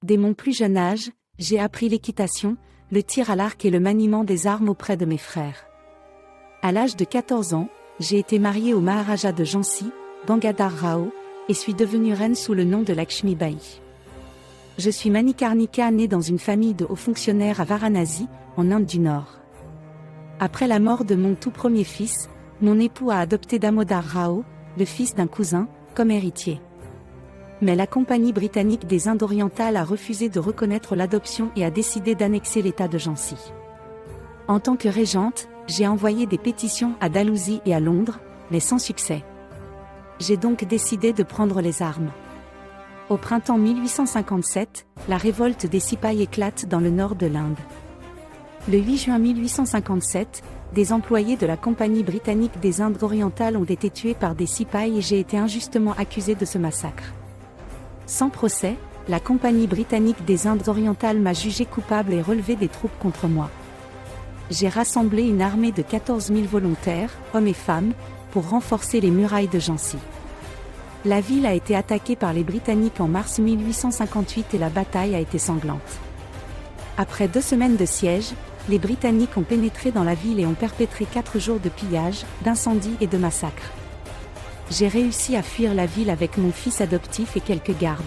Dès mon plus jeune âge, j'ai appris l'équitation, le tir à l'arc et le maniement des armes auprès de mes frères. À l'âge de 14 ans, j'ai été mariée au Maharaja de Jhansi, Gangadhar Rao, et suis devenue reine sous le nom de Lakshmi Bai. Je suis Manikarnika, née dans une famille de hauts fonctionnaires à Varanasi, en Inde du Nord. Après la mort de mon tout premier fils, mon époux a adopté Damodar Rao, le fils d'un cousin, comme héritier. Mais la Compagnie britannique des Indes orientales a refusé de reconnaître l'adoption et a décidé d'annexer l'État de Jhansi. En tant que régente, j'ai envoyé des pétitions à Dalhousie et à Londres, mais sans succès. J'ai donc décidé de prendre les armes. Au printemps 1857, la révolte des Sipahis éclate dans le nord de l'Inde. Le 8 juin 1857, des employés de la Compagnie britannique des Indes orientales ont été tués par des Sipahis et j'ai été injustement accusé de ce massacre. Sans procès, la Compagnie britannique des Indes orientales m'a jugé coupable et relevé des troupes contre moi. J'ai rassemblé une armée de 14 000 volontaires, hommes et femmes, pour renforcer les murailles de Jhansi. La ville a été attaquée par les Britanniques en mars 1858 et la bataille a été sanglante. Après 2 semaines de siège, les Britanniques ont pénétré dans la ville et ont perpétré 4 jours de pillage, d'incendies et de massacres. J'ai réussi à fuir la ville avec mon fils adoptif et quelques gardes.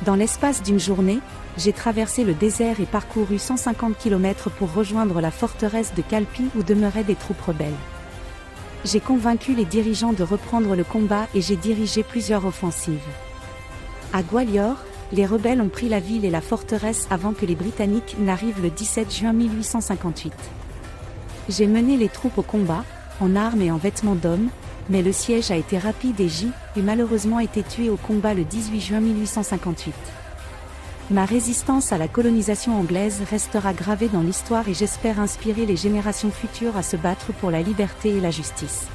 Dans l'espace d'une journée, j'ai traversé le désert et parcouru 150 km pour rejoindre la forteresse de Kalpi où demeuraient des troupes rebelles. J'ai convaincu les dirigeants de reprendre le combat et j'ai dirigé plusieurs offensives. À Gwalior, les rebelles ont pris la ville et la forteresse avant que les Britanniques n'arrivent le 17 juin 1858. J'ai mené les troupes au combat, en armes et en vêtements d'hommes, mais le siège a été rapide et j'ai malheureusement été tué au combat le 18 juin 1858. Ma résistance à la colonisation anglaise restera gravée dans l'histoire et j'espère inspirer les générations futures à se battre pour la liberté et la justice.